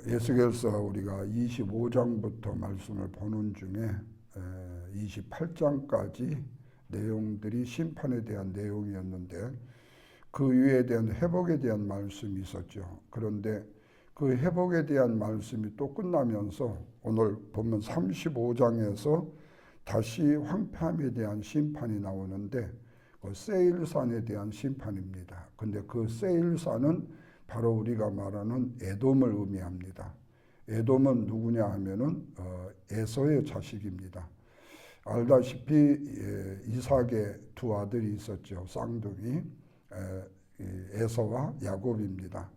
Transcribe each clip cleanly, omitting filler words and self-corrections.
에스겔서 우리가 25장부터 말씀을 보는 중에 28장까지 내용들이 심판에 대한 내용이었는데 그 위에 대한 회복에 대한 말씀이 있었죠. 그런데 그 회복에 대한 말씀이 또 끝나면서 오늘 보면 35장에서 다시 황폐함에 대한 심판이 나오는데 그 세일산에 대한 심판입니다. 근데 그 세일산은 바로 우리가 말하는 에돔을 의미합니다. 에돔은 누구냐 하면은 에서의 자식입니다. 알다시피 이삭의 두 아들이 있었죠. 쌍둥이 에서와 야곱입니다.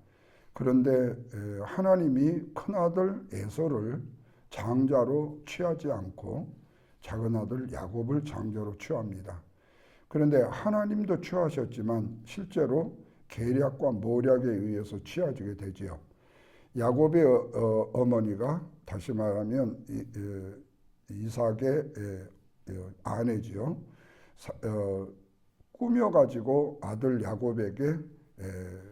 그런데 하나님이 큰아들 에서를 장자로 취하지 않고 작은아들 야곱을 장자로 취합니다. 그런데 하나님도 취하셨지만 실제로 계략과 모략에 의해서 취하지게 되지요. 야곱의 어머니가 다시 말하면 이삭의 아내지요. 꾸며가지고 아들 야곱에게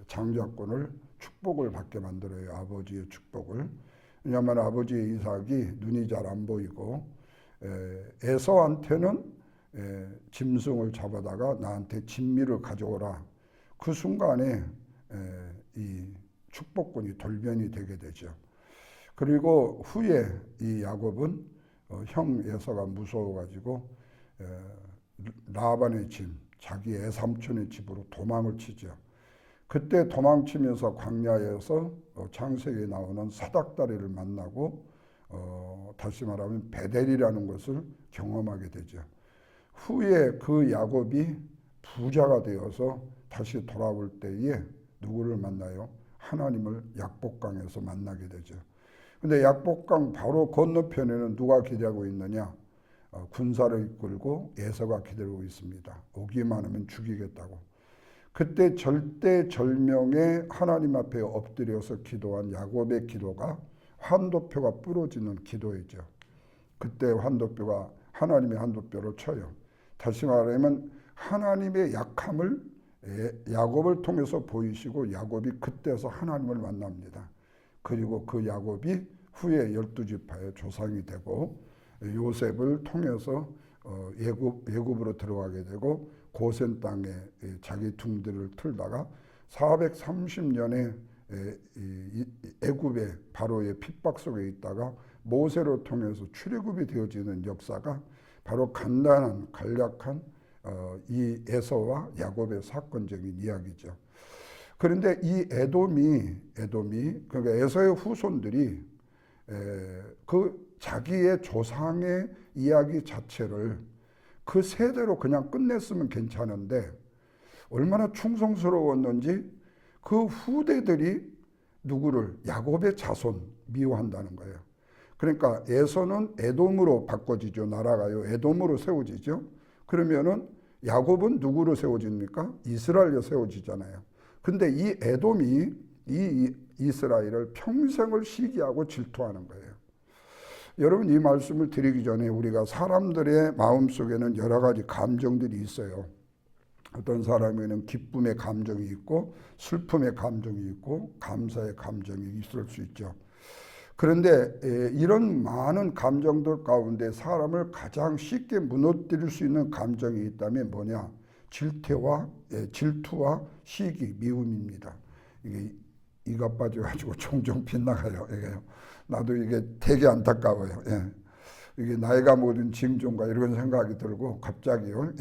장자권을 축복을 받게 만들어요. 아버지의 축복을. 왜냐하면 아버지 이삭이 눈이 잘 안 보이고 에서한테는 짐승을 잡아다가 나한테 진미를 가져오라. 그 순간에 이 축복권이 돌변이 되게 되죠. 그리고 후에 이 야곱은 형 에서가 무서워가지고 라반의 집, 자기 애삼촌의 집으로 도망을 치죠. 그때 도망치면서 광야에서 창세기에 나오는 사닥다리를 만나고 다시 말하면 베델이라는 것을 경험하게 되죠. 후에 그 야곱이 부자가 되어서 다시 돌아올 때에 누구를 만나요? 하나님을 약복강에서 만나게 되죠. 근데 약복강 바로 건너편에는 누가 기대하고 있느냐? 군사를 이끌고 에서가 기다리고 있습니다. 오기만 하면 죽이겠다고. 그때 절대절명에 하나님 앞에 엎드려서 기도한 야곱의 기도가 환도표가 부러지는 기도이죠. 그때 환도표가 하나님의 환도표를 쳐요. 다시 말하면 하나님의 약함을 야곱을 통해서 보이시고 야곱이 그때서 하나님을 만납니다. 그리고 그 야곱이 후에 12지파의 조상이 되고 요셉을 통해서 애굽으로 들어가게 되고 고센 땅에 자기 둥들을 틀다가 430년에 애굽의 바로의 핍박 속에 있다가 모세를 통해서 출애굽이 되어지는 역사가 바로 간단한 간략한 이 에서와 야곱의 사건적인 이야기죠. 그런데 이 에돔이 그러니까 에서의 후손들이 그 자기의 조상의 이야기 자체를 그 세대로 그냥 끝냈으면 괜찮은데 얼마나 충성스러웠는지 그 후대들이 누구를 야곱의 자손 미워한다는 거예요. 그러니까 에서는 에돔으로 바꿔지죠. 나라가요. 에돔으로 세워지죠. 그러면은 야곱은 누구로 세워집니까? 이스라엘로 세워지잖아요. 근데 이 에돔이 이 이스라엘을 평생을 시기하고 질투하는 거예요. 여러분, 이 말씀을 드리기 전에 우리가 사람들의 마음속에는 여러 가지 감정들이 있어요. 어떤 사람에는 기쁨의 감정이 있고 슬픔의 감정이 있고 감사의 감정이 있을 수 있죠. 그런데 이런 많은 감정들 가운데 사람을 가장 쉽게 무너뜨릴 수 있는 감정이 있다면 뭐냐? 질투와 시기, 미움입니다. 이게 이가 빠져가지고 종종 빗나가요. 나도 이게 되게 안타까워요. 이게 나이가 먹은 징조인가 이런 생각이 들고 갑자기요.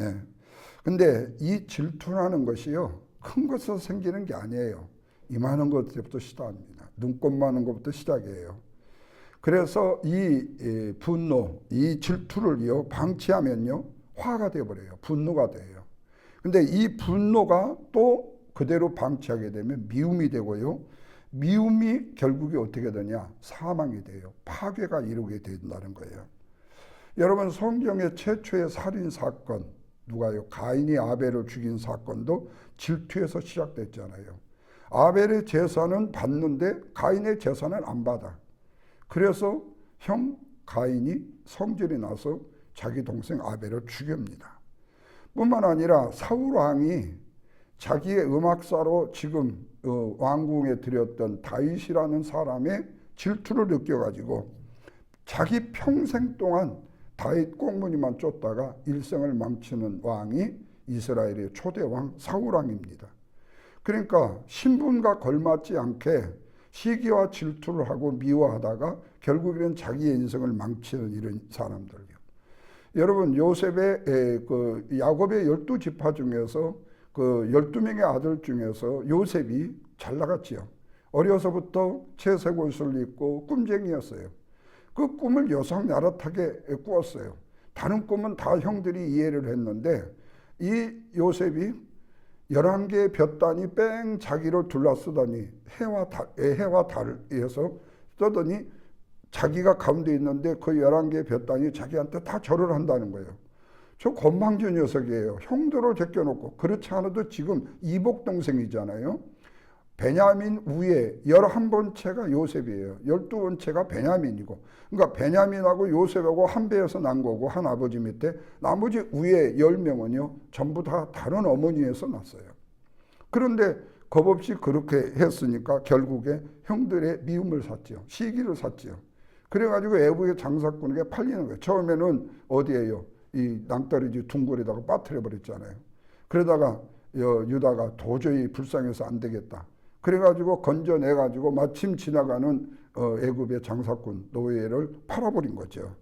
근데 이 질투라는 것이요, 큰 것에서 생기는 게 아니에요. 이만한 것부터 시작합니다. 눈곱 많은 것부터 시작이에요. 그래서 이 분노, 이 질투를요 방치하면요 화가 되어버려요. 분노가 돼요. 근데 이 분노가 또 그대로 방치하게 되면 미움이 되고요. 미움이 결국에 어떻게 되냐? 사망이 돼요. 파괴가 이루게 된다는 거예요. 여러분, 성경의 최초의 살인 사건, 누가요? 가인이 아벨을 죽인 사건도 질투에서 시작됐잖아요. 아벨의 제사는 받는데 가인의 제사는 안 받아. 그래서 형 가인이 성질이 나서 자기 동생 아벨을 죽입니다. 뿐만 아니라 사울 왕이 자기의 음악사로 지금 왕궁에 들였던 다윗이라는 사람의 질투를 느껴가지고 자기 평생 동안 다윗 꽁무니만 쫓다가 일생을 망치는 왕이 이스라엘의 초대왕 사울왕입니다. 그러니까 신분과 걸맞지 않게 시기와 질투를 하고 미워하다가 결국에는 자기의 인생을 망치는 이런 사람들이요. 여러분, 요셉의 그 야곱의 12지파 중에서 그 12명의 아들 중에서 요셉이 잘 나갔지요. 어려서부터 채색 옷을 입고 꿈쟁이였어요. 그 꿈을 여성야릇하게 꾸었어요. 다른 꿈은 다 형들이 이해를 했는데 이 요셉이 11개의 볕단이 뺑 자기를 둘러쓰더니 해와 달을 위해서 떠더니 자기가 가운데 있는데 그 11개의 볕단이 자기한테 다 절을 한다는 거예요. 저 건방진 녀석이에요. 형들을 제껴놓고. 그렇지 않아도 지금 이복 동생이잖아요. 베냐민 위에 11번째가 요셉이에요. 12번째가 베냐민이고. 그러니까 베냐민하고 요셉하고 한 배에서 난 거고 한 아버지 밑에 나머지 위에 10명은요. 전부 다 다른 어머니에서 났어요. 그런데 겁없이 그렇게 했으니까 결국에 형들의 미움을 샀지요. 시기를 샀지요. 그래가지고 애국의 장사꾼에게 팔리는 거예요. 처음에는 어디에요? 이 낭떠러지 둥굴에다가 빠뜨려 버렸잖아요. 그러다가 유다가 도저히 불쌍해서 안 되겠다. 그래가지고 건져내가지고 마침 지나가는 애굽의 장사꾼 노예를 팔아버린 거죠.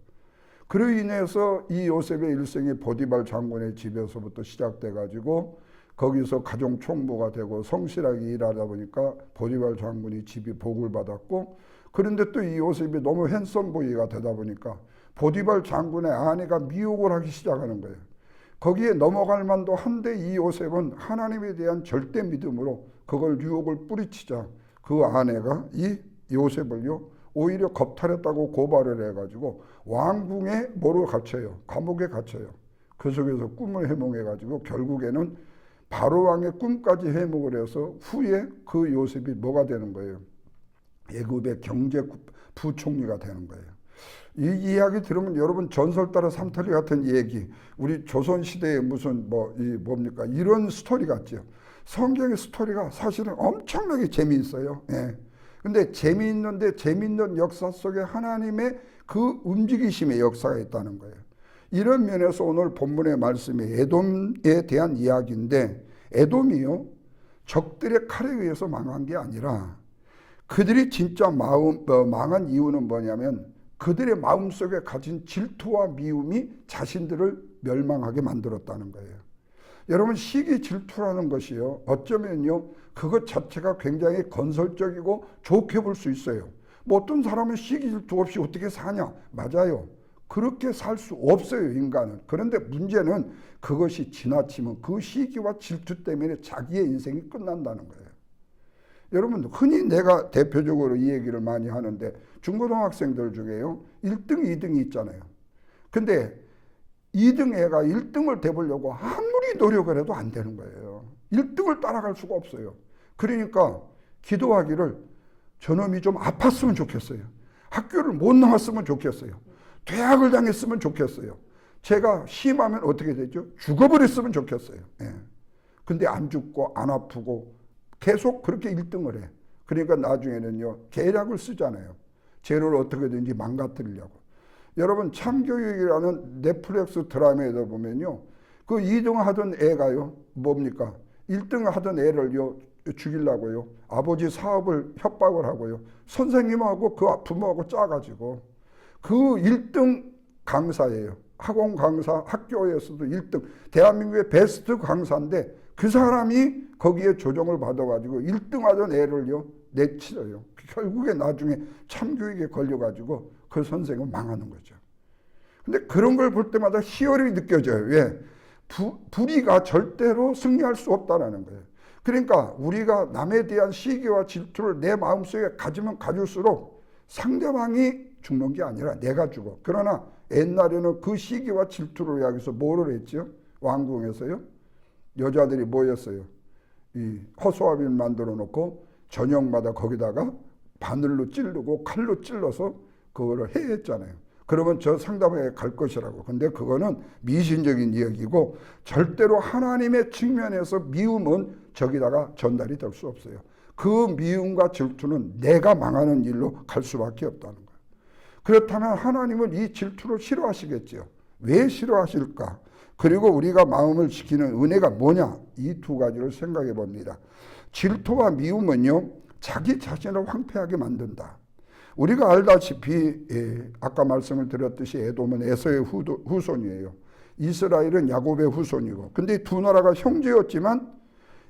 그로 인해서 이 요셉의 일생이 보디발 장군의 집에서부터 시작돼가지고 거기서 가정 총무가 되고 성실하게 일하다 보니까 보디발 장군이 집이 복을 받았고, 그런데 또 이 요셉이 너무 핸섬보이가 되다 보니까 보디발 장군의 아내가 미혹을 하기 시작하는 거예요. 거기에 넘어갈 만도 한데 이 요셉은 하나님에 대한 절대 믿음으로 그걸 유혹을 뿌리치자 그 아내가 이 요셉을요 오히려 겁탈했다고 고발을 해가지고 왕궁에 뭐로 갇혀요? 감옥에 갇혀요. 그 속에서 꿈을 해몽해가지고 결국에는 바로왕의 꿈까지 해몽을 해서 후에 그 요셉이 뭐가 되는 거예요? 애굽의 경제 부총리가 되는 거예요. 이 이야기 들으면 여러분 전설 따라 삼터리 같은 얘기, 우리 조선시대에 무슨 뭡니까? 이런 스토리 같죠. 성경의 스토리가 사실은 엄청나게 재미있어요. 예. 근데 재미있는데 재미있는 역사 속에 하나님의 그 움직이심의 역사가 있다는 거예요. 이런 면에서 오늘 본문의 말씀이 에돔에 대한 이야기인데, 에돔이요 적들의 칼에 의해서 망한 게 아니라 그들이 진짜 망한 이유는 뭐냐면 그들의 마음속에 가진 질투와 미움이 자신들을 멸망하게 만들었다는 거예요. 여러분, 시기 질투라는 것이요 어쩌면요 그것 자체가 굉장히 건설적이고 좋게 볼 수 있어요. 뭐 어떤 사람은 시기 질투 없이 어떻게 사냐? 맞아요. 그렇게 살 수 없어요, 인간은. 그런데 문제는 그것이 지나치면 그 시기와 질투 때문에 자기의 인생이 끝난다는 거예요. 여러분, 흔히 내가 대표적으로 이 얘기를 많이 하는데 중고등학생들 중에요 1등, 2등이 있잖아요. 근데 2등 애가 1등을 돼보려고 아무리 노력을 해도 안 되는 거예요. 1등을 따라갈 수가 없어요. 그러니까 기도하기를 저놈이 좀 아팠으면 좋겠어요. 학교를 못 나왔으면 좋겠어요. 퇴학을 당했으면 좋겠어요. 제가 심하면 어떻게 되죠? 죽어버렸으면 좋겠어요. 예. 근데 안 죽고 안 아프고 계속 그렇게 1등을 해. 그러니까 나중에는요 계략을 쓰잖아요. 쟤를 어떻게든지 망가뜨리려고. 여러분, 참교육이라는 넷플릭스 드라마에도 보면요 그 2등 하던 애가요 뭡니까? 1등 하던 애를요 죽이려고요 아버지 사업을 협박을 하고요 선생님하고 그 부모하고 짜가지고 그 1등 강사예요. 학원 강사, 학교에서도 1등, 대한민국의 베스트 강사인데 그 사람이 거기에 조정을 받아가지고 1등 하던 애를요 내치려요. 결국에 나중에 참교육에 걸려가지고 그 선생은 망하는 거죠. 근데 그런 걸 볼 때마다 희열이 느껴져요. 왜? 불의가 절대로 승리할 수 없다는 거예요. 그러니까 우리가 남에 대한 시기와 질투를 내 마음속에 가지면 가질수록 상대방이 죽는 게 아니라 내가 죽어. 그러나 옛날에는 그 시기와 질투를 위해서 뭐를 했죠? 왕궁에서요 여자들이 모였어요. 이 허수아비를 만들어 놓고 저녁마다 거기다가 바늘로 찌르고 칼로 찔러서 그거를 해했잖아요. 그러면 저 상대방에게 갈 것이라고. 근데 그거는 미신적인 이야기고 절대로 하나님의 측면에서 미움은 저기다가 전달이 될 수 없어요. 그 미움과 질투는 내가 망하는 일로 갈 수밖에 없다는 거예요. 그렇다면 하나님은 이 질투를 싫어하시겠죠. 왜 싫어하실까? 그리고 우리가 마음을 지키는 은혜가 뭐냐? 이 두 가지를 생각해 봅니다. 질투와 미움은요, 자기 자신을 황폐하게 만든다. 우리가 알다시피 아까 말씀을 드렸듯이 에돔은 에서의 후손이에요. 이스라엘은 야곱의 후손이고, 근데 두 나라가 형제였지만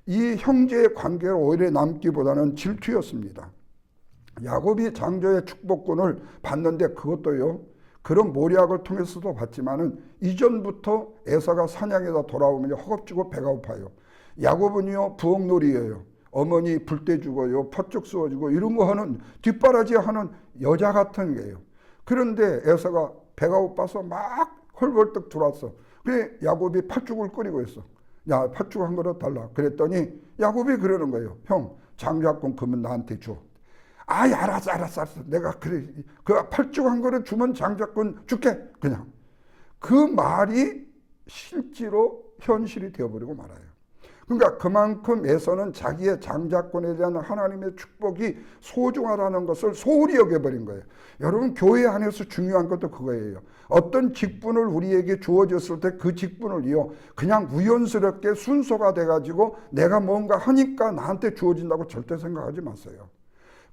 이 형제의 관계가 오히려 남기보다는 질투였습니다. 야곱이 장조의 축복권을 받는데 그것도요, 그런 모략을 통해서도 받지만은 이전부터 에서가 사냥에다 돌아오면 허겁지겁 배가 고파요. 야곱은요, 부엌놀이예요. 어머니 불 때 주고요, 팥죽 쏘아주고 이런 거 하는 뒷바라지 하는 여자 같은 게요. 그런데 에서가 배가 고파서 막 헐벌떡 들어왔어. 그래 야곱이 팥죽을 끓이고 있어. 야, 팥죽 한 그릇 달라. 그랬더니 야곱이 그러는 거예요. 형, 장자권 그러면 나한테 줘. 아이, 알았어. 내가 그래. 그 팥죽 한 그릇 주면 장자권 줄게. 그냥. 그 말이 실제로 현실이 되어버리고 말아요. 그러니까 그만큼 에서는 자기의 장자권에 대한 하나님의 축복이 소중하다는 것을 소홀히 여겨버린 거예요. 여러분, 교회 안에서 중요한 것도 그거예요. 어떤 직분을 우리에게 주어졌을 때 그 직분을요, 그냥 우연스럽게 순서가 돼가지고 내가 뭔가 하니까 나한테 주어진다고 절대 생각하지 마세요.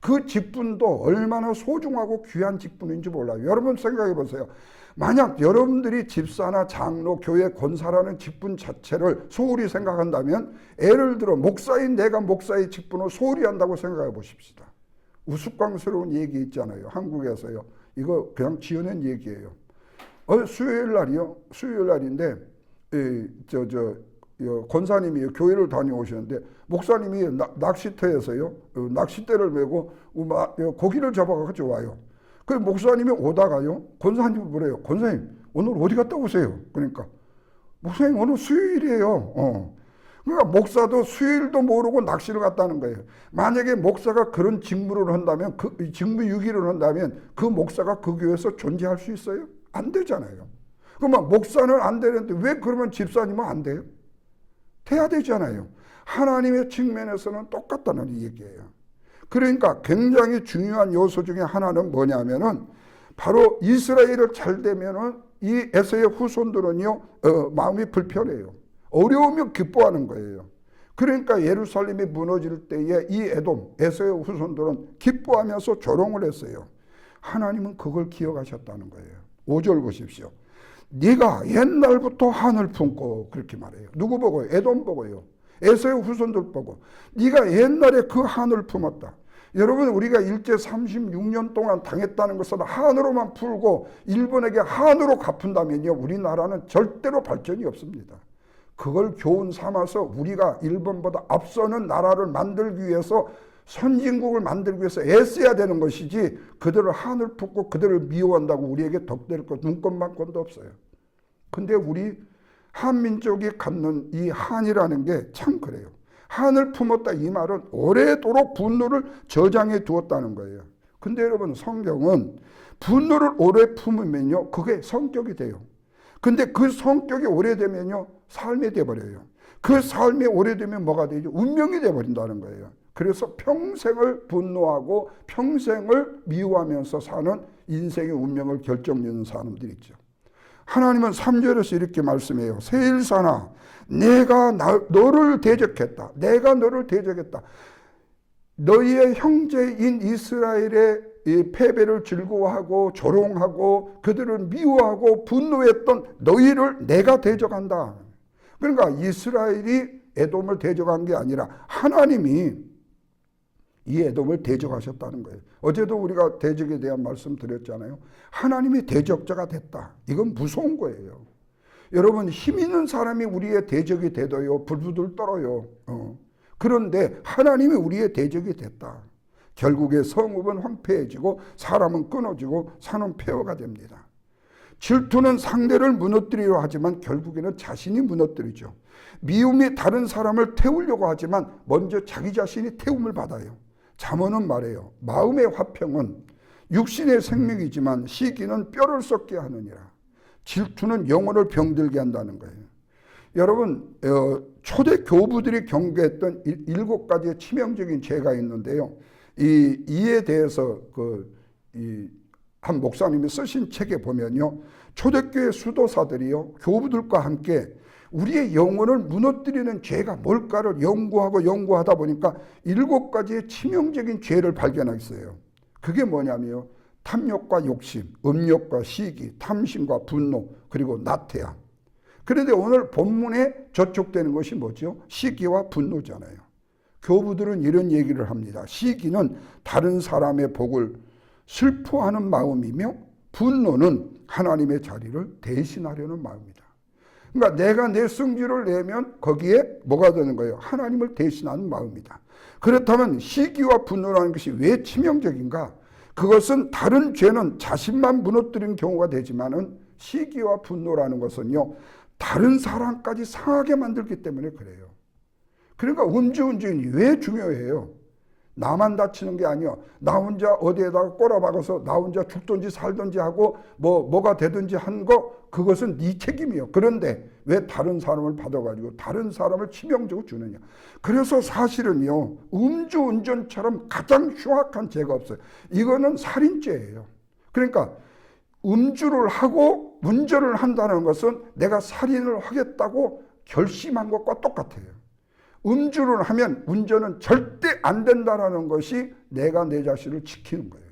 그 직분도 얼마나 소중하고 귀한 직분인지 몰라요. 여러분 생각해 보세요. 만약 여러분들이 집사나 장로, 교회 권사라는 직분 자체를 소홀히 생각한다면, 예를 들어 목사인 내가 목사의 직분을 소홀히 한다고 생각해 보십시다. 우스꽝스러운 얘기 있잖아요. 한국에서요. 이거 그냥 지어낸 얘기예요. 수요일 날이요. 수요일 날인데 권사님이 교회를 다녀오시는데 목사님이 낚시터에서요, 낚싯대를 메고 고기를 잡아가지고 와요. 그 목사님이 오다가요, 권사님이 그래요. 권사님, 오늘 어디 갔다 오세요? 그러니까 목사님, 오늘 수요일이에요. 그러니까 목사도 수요일도 모르고 낚시를 갔다는 거예요. 만약에 목사가 그런 직무를 한다면, 그 직무 유기를 한다면 그 목사가 그 교회에서 존재할 수 있어요? 안 되잖아요. 그러면 목사는 안 되는데 왜 그러면 집사님은 안 돼요? 돼야 되잖아요. 하나님의 측면에서는 똑같다는 얘기예요. 그러니까 굉장히 중요한 요소 중에 하나는 뭐냐면은 바로 이스라엘을 잘 되면은 이 에서의 후손들은요, 마음이 불편해요. 어려우면 기뻐하는 거예요. 그러니까 예루살렘이 무너질 때에 이 에돔, 에서의 후손들은 기뻐하면서 조롱을 했어요. 하나님은 그걸 기억하셨다는 거예요. 5절 보십시오. 네가 옛날부터 한을 품고, 그렇게 말해요. 누구 보고요? 에돔 보고요. 에서의 후손들 보고. 네가 옛날에 그 한을 품었다. 여러분, 우리가 일제 36년 동안 당했다는 것은 한으로만 풀고 일본에게 한으로 갚은다면요, 우리나라는 절대로 발전이 없습니다. 그걸 교훈 삼아서 우리가 일본보다 앞서는 나라를 만들기 위해서, 선진국을 만들기 위해서 애써야 되는 것이지, 그들을 한을 품고 그들을 미워한다고 우리에게 덕될 것, 눈꽃만큼도 없어요. 근데 우리 한민족이 갖는 이 한이라는 게 참 그래요. 한을 품었다, 이 말은 오래도록 분노를 저장해 두었다는 거예요. 근데 여러분, 성경은 분노를 오래 품으면요, 그게 성격이 돼요. 근데 그 성격이 오래되면요, 삶이 돼버려요. 그 삶이 오래되면 뭐가 되죠? 운명이 돼버린다는 거예요. 그래서 평생을 분노하고 평생을 미워하면서 사는 인생의 운명을 결정짓는 사람들이 있죠. 하나님은 3절에서 이렇게 말씀해요. 세일사나 내가 너를 대적했다. 내가 너를 대적했다. 너희의 형제인 이스라엘의 이 패배를 즐거워하고 조롱하고 그들을 미워하고 분노했던 너희를 내가 대적한다. 그러니까 이스라엘이 에돔을 대적한 게 아니라 하나님이 이 에돔을 대적하셨다는 거예요. 어제도 우리가 대적에 대한 말씀 드렸잖아요. 하나님이 대적자가 됐다. 이건 무서운 거예요. 여러분, 힘 있는 사람이 우리의 대적이 돼도요, 불부들 떨어요. 그런데 하나님이 우리의 대적이 됐다. 결국에 성읍은 황폐해지고 사람은 끊어지고 산은 폐허가 됩니다. 질투는 상대를 무너뜨리려 하지만 결국에는 자신이 무너뜨리죠. 미움이 다른 사람을 태우려고 하지만 먼저 자기 자신이 태움을 받아요. 잠언은 말해요. 마음의 화평은 육신의 생명이지만 시기는 뼈를 썩게 하느니라. 질투는 영혼을 병들게 한다는 거예요. 여러분, 초대 교부들이 경계했던 7가지의 치명적인 죄가 있는데요. 이에 대해서 한 목사님이 쓰신 책에 보면요, 초대교회 수도사들이요, 교부들과 함께 우리의 영혼을 무너뜨리는 죄가 뭘까를 연구하다 보니까 7가지의 치명적인 죄를 발견했어요. 그게 뭐냐면요, 탐욕과 욕심, 음욕과 시기, 탐심과 분노, 그리고 나태함. 그런데 오늘 본문에 저촉되는 것이 뭐죠? 시기와 분노잖아요. 교부들은 이런 얘기를 합니다. 시기는 다른 사람의 복을 슬퍼하는 마음이며, 분노는 하나님의 자리를 대신하려는 마음이다. 그러니까 내가 내 성질을 내면 거기에 뭐가 되는 거예요? 하나님을 대신하는 마음이다. 그렇다면 시기와 분노라는 것이 왜 치명적인가? 그것은 다른 죄는 자신만 무너뜨린 경우가 되지만은 시기와 분노라는 것은요, 다른 사람까지 상하게 만들기 때문에 그래요. 그러니까 음주운전이 왜 중요해요? 나만 다치는 게 아니야. 나 혼자 어디에다가 꼬라박아서 나 혼자 죽든지 살든지 하고 뭐가 되든지 한 거, 그것은 네 책임이에요. 그런데 왜 다른 사람을 받아가지고 다른 사람을 치명적으로 주느냐. 그래서 사실은요, 음주운전처럼 가장 흉악한 죄가 없어요. 이거는 살인죄예요. 그러니까 음주를 하고 운전을 한다는 것은 내가 살인을 하겠다고 결심한 것과 똑같아요. 음주를 하면 운전은 절대 안 된다는 것이 내가 내 자신을 지키는 거예요.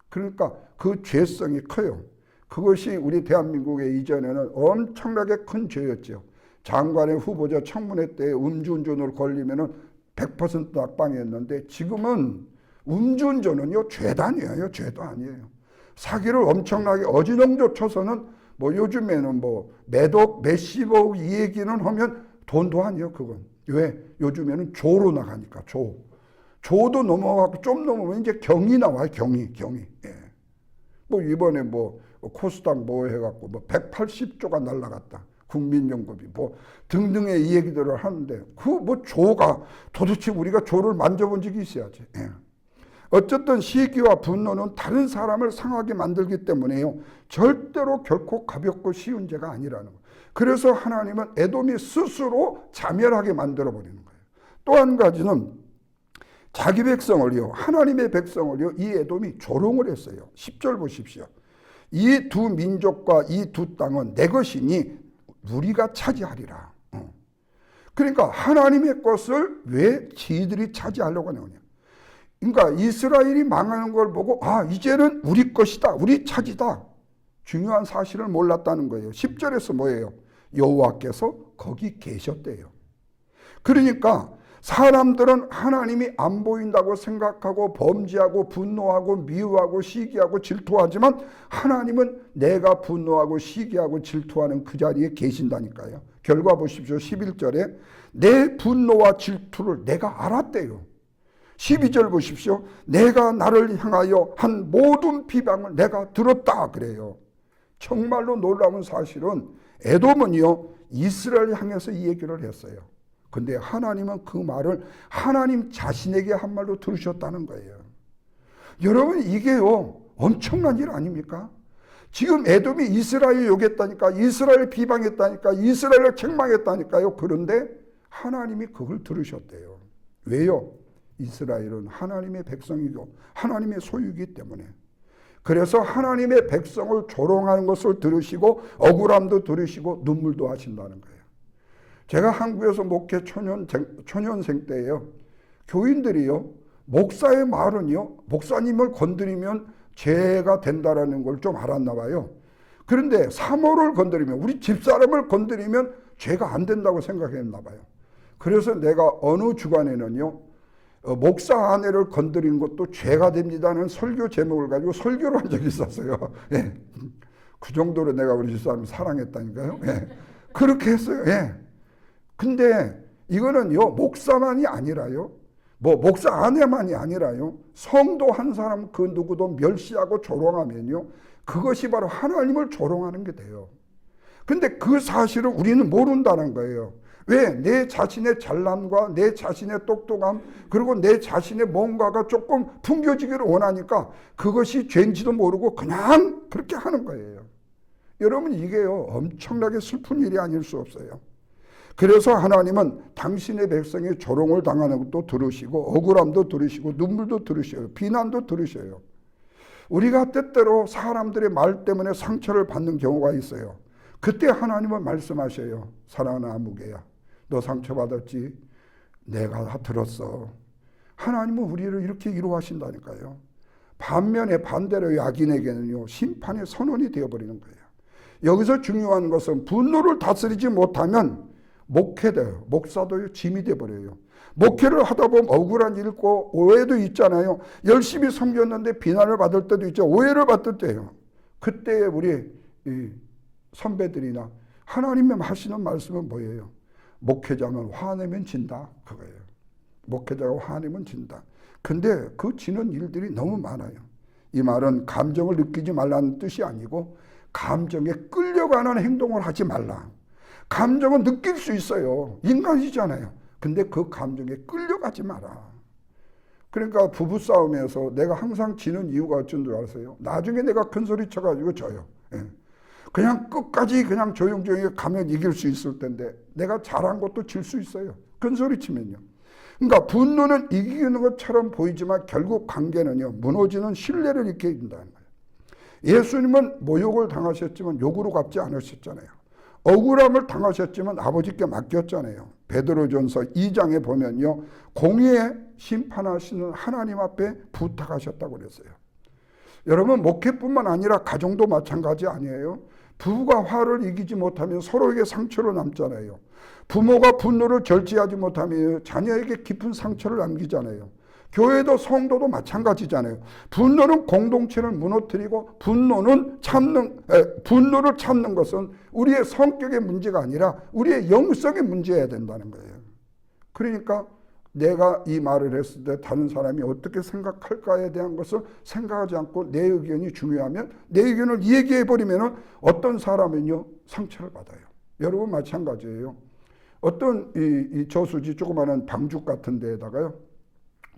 그러니까 그 죄성이 커요. 그것이 우리 대한민국에 이전에는 엄청나게 큰 죄였죠. 장관의 후보자 청문회 때 음주운전으로 걸리면 100% 낙방이었는데, 지금은 음주운전은요, 죄도 아니에요. 죄도 아니에요. 사기를 엄청나게 어지렁져 쳐서는 요즘에는 몇억, 몇십억 이 얘기는 하면 돈도 아니에요, 그건. 왜? 요즘에는 조로 나가니까, 조도 넘어가고 좀 넘으면 이제 경이 나와요, 경이. 예. 이번에 코스닥 해갖고 180조가 날라갔다. 국민연금이 등등의 이 얘기들을 하는데, 조가 도대체 우리가 조를 만져본 적이 있어야지. 예. 어쨌든 시기와 분노는 다른 사람을 상하게 만들기 때문에요, 절대로 결코 가볍고 쉬운 죄가 아니라는 거예요. 그래서 하나님은 에돔이 스스로 자멸하게 만들어버리는 거예요. 또 한 가지는 자기 백성을요, 하나님의 백성을요, 이 에돔이 조롱을 했어요. 10절 보십시오. 이 두 민족과 이 두 땅은 내 것이니 우리가 차지하리라. 그러니까 하나님의 것을 왜 지들이 차지하려고 하느냐. 그러니까 이스라엘이 망하는 걸 보고, 이제는 우리 것이다, 우리 차지다. 중요한 사실을 몰랐다는 거예요. 10절에서 뭐예요? 여호와께서 거기 계셨대요. 그러니까 사람들은 하나님이 안 보인다고 생각하고 범죄하고 분노하고 미워하고 시기하고 질투하지만, 하나님은 내가 분노하고 시기하고 질투하는 그 자리에 계신다니까요. 결과 보십시오. 11절에 내 분노와 질투를 내가 알았대요. 12절 보십시오. 내가 나를 향하여 한 모든 비방을 내가 들었다 그래요. 정말로 놀라운 사실은 에돔은요, 이스라엘을 향해서 이 얘기를 했어요. 근데 하나님은 그 말을 하나님 자신에게 한 말로 들으셨다는 거예요. 여러분, 이게요, 엄청난 일 아닙니까? 지금 에돔이 이스라엘 욕했다니까, 이스라엘 비방했다니까, 이스라엘을 책망했다니까요. 그런데 하나님이 그걸 들으셨대요. 왜요? 이스라엘은 하나님의 백성이고 하나님의 소유이기 때문에. 그래서 하나님의 백성을 조롱하는 것을 들으시고 억울함도 들으시고 눈물도 하신다는 거예요. 제가 한국에서 목회 초년생 때예요. 교인들이요, 목사의 말은요, 목사님을 건드리면 죄가 된다라는 걸 좀 알았나 봐요. 그런데 사모를 건드리면, 우리 집사람을 건드리면 죄가 안 된다고 생각했나 봐요. 그래서 내가 어느 주간에는요, 목사 아내를 건드리는 것도 죄가 됩니다는 설교 제목을 가지고 설교를 한 적이 있었어요. 예. 그 정도로 내가 우리 집사람을 사랑했다니까요. 예. 그렇게 했어요. 예. 근데 이거는요, 목사만이 아니라요, 목사 아내만이 아니라요, 성도 한 사람 그 누구도 멸시하고 조롱하면요, 그것이 바로 하나님을 조롱하는 게 돼요. 근데 그 사실을 우리는 모른다는 거예요. 왜? 내 자신의 잘남과 내 자신의 똑똑함, 그리고 내 자신의 뭔가가 조금 풍겨지기를 원하니까 그것이 죄인지도 모르고 그냥 그렇게 하는 거예요. 여러분, 이게요, 엄청나게 슬픈 일이 아닐 수 없어요. 그래서 하나님은 당신의 백성이 조롱을 당하는 것도 들으시고 억울함도 들으시고 눈물도 들으셔요. 비난도 들으셔요. 우리가 때때로 사람들의 말 때문에 상처를 받는 경우가 있어요. 그때 하나님은 말씀하셔요. 사랑하는 아무개야, 너 상처받았지? 내가 다 들었어. 하나님은 우리를 이렇게 위로하신다니까요. 반면에 반대로 악인에게는요, 심판의 선언이 되어버리는 거예요. 여기서 중요한 것은 분노를 다스리지 못하면 목회자요, 목사도요, 짐이 되어버려요. 목회를 하다 보면 억울한 일 있고 오해도 있잖아요. 열심히 섬겼는데 비난을 받을 때도 있죠. 오해를 받을 때요. 그때 우리 선배들이나 하나님의 하시는 말씀은 뭐예요? 목회자는 화내면 진다, 그거예요. 목회자가 화내면 진다. 근데 그 지는 일들이 너무 많아요. 이 말은 감정을 느끼지 말라는 뜻이 아니고 감정에 끌려가는 행동을 하지 말라. 감정은 느낄 수 있어요. 인간이잖아요. 근데 그 감정에 끌려가지 마라. 그러니까 부부싸움에서 내가 항상 지는 이유가 어쩐 줄 아세요? 나중에 내가 큰 소리 쳐가지고 져요. 예. 그냥 끝까지 그냥 조용조용히 가면 이길 수 있을 텐데 내가 잘한 것도 질 수 있어요. 큰 소리 치면요. 그러니까 분노는 이기는 것처럼 보이지만 결국 관계는요, 무너지는 신뢰를 잃게 된다는 거예요. 예수님은 모욕을 당하셨지만 욕으로 갚지 않으셨잖아요. 억울함을 당하셨지만 아버지께 맡겼잖아요. 베드로전서 2장에 보면요, 공의에 심판하시는 하나님 앞에 부탁하셨다고 그랬어요. 여러분, 목회뿐만 아니라 가정도 마찬가지 아니에요? 부부가 화를 이기지 못하면 서로에게 상처로 남잖아요. 부모가 분노를 절제하지 못하면 자녀에게 깊은 상처를 남기잖아요. 교회도 성도도 마찬가지잖아요. 분노는 공동체를 무너뜨리고 분노를 참는 것은 우리의 성격의 문제가 아니라 우리의 영성의 문제여야 된다는 거예요. 그러니까 내가 이 말을 했을 때 다른 사람이 어떻게 생각할까에 대한 것을 생각하지 않고 내 의견이 중요하면 내 의견을 얘기해버리면 어떤 사람은요, 상처를 받아요. 여러분 마찬가지예요. 어떤 이 저수지 조그마한 방죽 같은 데에다가요,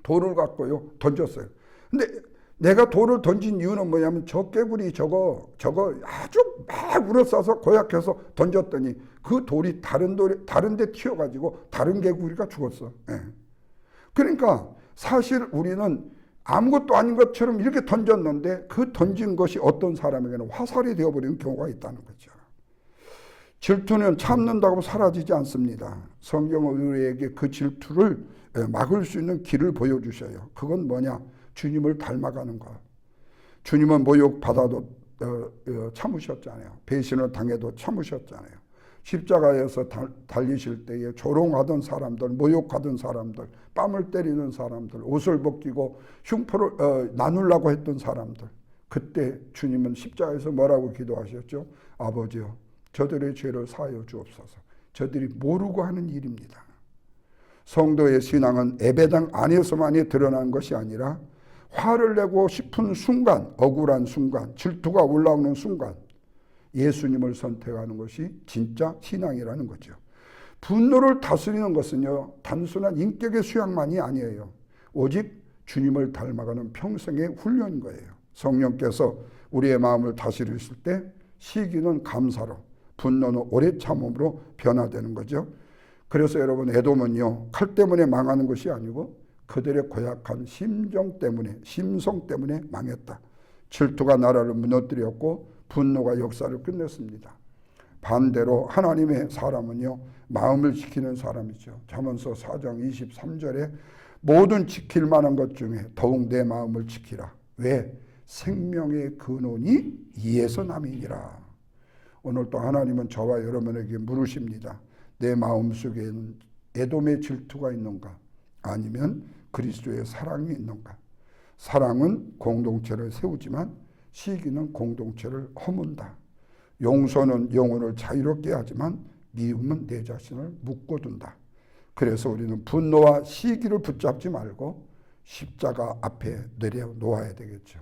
돌을 갖고요 던졌어요. 근데 내가 돌을 던진 이유는 뭐냐면 저 개구리 저거 아주 막 우러싸서 고약해서 던졌더니 그 돌이 다른 데 튀어가지고 다른 개구리가 죽었어. 예. 그러니까 사실 우리는 아무것도 아닌 것처럼 이렇게 던졌는데 그 던진 것이 어떤 사람에게는 화살이 되어버리는 경우가 있다는 거죠. 질투는 참는다고 사라지지 않습니다. 성경은 우리에게 그 질투를 막을 수 있는 길을 보여주셔요. 그건 뭐냐? 주님을 닮아가는 것. 주님은 모욕받아도 참으셨잖아요. 배신을 당해도 참으셨잖아요. 십자가에서 달리실 때에 조롱하던 사람들, 모욕하던 사람들, 뺨을 때리는 사람들, 옷을 벗기고 흉포를 나누려고 했던 사람들, 그때 주님은 십자가에서 뭐라고 기도하셨죠? 아버지요, 저들의 죄를 사하여 주옵소서. 저들이 모르고 하는 일입니다. 성도의 신앙은 예배당 안에서만이 드러난 것이 아니라 화를 내고 싶은 순간, 억울한 순간, 질투가 올라오는 순간 예수님을 선택하는 것이 진짜 신앙이라는 거죠. 분노를 다스리는 것은요, 단순한 인격의 수양만이 아니에요. 오직 주님을 닮아가는 평생의 훈련인 거예요. 성령께서 우리의 마음을 다스리실 때 시기는 감사로, 분노는 오래 참음으로 변화되는 거죠. 그래서 여러분, 에돔은요, 칼 때문에 망하는 것이 아니고 그들의 고약한 심성 때문에 망했다. 질투가 나라를 무너뜨렸고 분노가 역사를 끝냈습니다. 반대로 하나님의 사람은요, 마음을 지키는 사람이죠. 잠언서 4장 23절에 모든 지킬 만한 것 중에 더욱 내 마음을 지키라. 왜? 생명의 근원이 이에서 남이니라. 오늘 또 하나님은 저와 여러분에게 물으십니다. 내 마음속에는 에돔의 질투가 있는가? 아니면 그리스도의 사랑이 있는가? 사랑은 공동체를 세우지만 시기는 공동체를 허문다. 용서는 영혼을 자유롭게 하지만 미움은 내 자신을 묶어둔다. 그래서 우리는 분노와 시기를 붙잡지 말고 십자가 앞에 내려놓아야 되겠죠.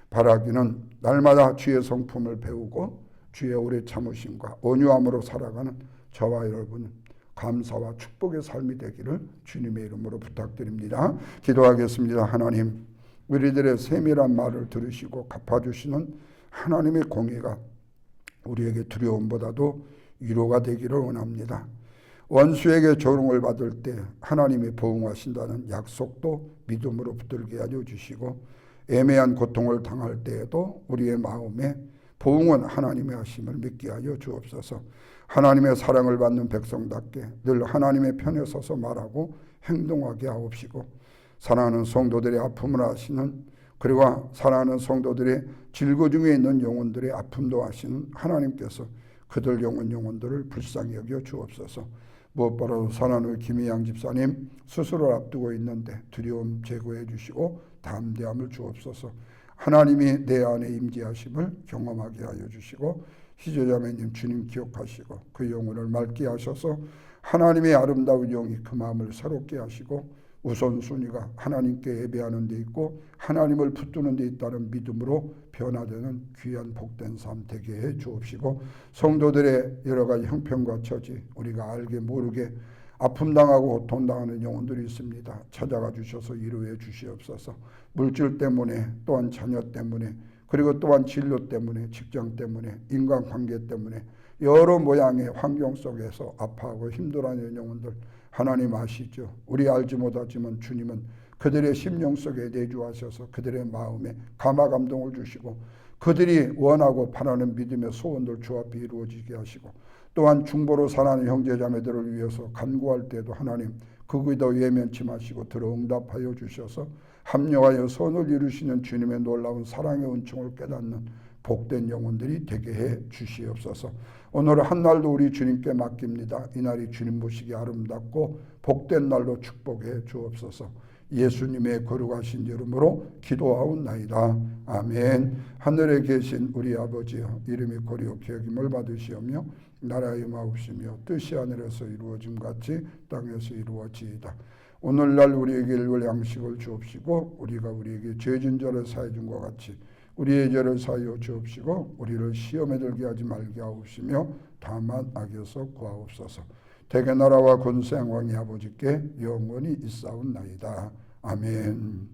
바라기는 날마다 주의 성품을 배우고 주의 오래 참으심과 온유함으로 살아가는 저와 여러분 감사와 축복의 삶이 되기를 주님의 이름으로 부탁드립니다. 기도하겠습니다. 하나님, 우리들의 세밀한 말을 들으시고 갚아주시는 하나님의 공의가 우리에게 두려움보다도 위로가 되기를 원합니다. 원수에게 조롱을 받을 때 하나님이 보응하신다는 약속도 믿음으로 붙들게 하여 주시고, 애매한 고통을 당할 때에도 우리의 마음에 보응은 하나님의 하심을 믿게 하여 주옵소서. 하나님의 사랑을 받는 백성답게 늘 하나님의 편에 서서 말하고 행동하게 하옵시고, 사랑하는 성도들의 아픔을 아시는, 그리고 사랑하는 성도들의 질거 중에 있는 영혼들의 아픔도 아시는 하나님께서 그들 영혼들을 불쌍히 여겨 주옵소서. 무엇보다도 사랑하는 김희양 집사님 수술을 앞두고 있는데 두려움 제거해 주시고 담대함을 주옵소서. 하나님이 내 안에 임재하심을 경험하게 하여 주시고, 희조자매님 주님 기억하시고 그 영혼을 맑게 하셔서 하나님의 아름다운 영이 그 마음을 새롭게 하시고, 우선순위가 하나님께 예배하는 데 있고 하나님을 붙드는 데 있다는 믿음으로 변화되는 귀한 복된 삶 되게 해 주옵시고, 성도들의 여러 가지 형편과 처지, 우리가 알게 모르게 아픔당하고 고통당하는 영혼들이 있습니다. 찾아가 주셔서 위로해 주시옵소서. 물질 때문에, 또한 자녀 때문에, 그리고 또한 진로 때문에, 직장 때문에, 인간관계 때문에 여러 모양의 환경 속에서 아파하고 힘들어하는 영혼들 하나님 아시죠. 우리 알지 못하지만 주님은 그들의 심령 속에 내주하셔서 그들의 마음에 감화감동을 주시고, 그들이 원하고 바라는 믿음의 소원들 주 앞에 이루어지게 하시고, 또한 중보로 사랑하는 형제자매들을 위해서 간구할 때도 하나님 그 기도 외면치 마시고 들어 응답하여 주셔서 합력하여 선을 이루시는 주님의 놀라운 사랑의 은총을 깨닫는 복된 영혼들이 되게 해 주시옵소서. 오늘 한 날도 우리 주님께 맡깁니다. 이 날이 주님 보시기 아름답고 복된 날로 축복해 주옵소서. 예수님의 거룩하신 이름으로 기도하옵나이다. 아멘. 하늘에 계신 우리 아버지여, 이름이 거룩히 여김을 받으시오며 나라의 임하옵시며 뜻이 하늘에서 이루어짐 같이 땅에서 이루어지이다. 오늘날 우리에게 일용할 양식을 주옵시고, 우리가 우리에게 죄진 자를 사해 준 것 같이 우리의 죄를 사하여 주옵시고, 우리를 시험에 들게 하지 말게 하옵시며 다만 악에서 구하옵소서. 대개 나라와 권세 영광이 아버지께 영원히 있사옵나이다. 아멘.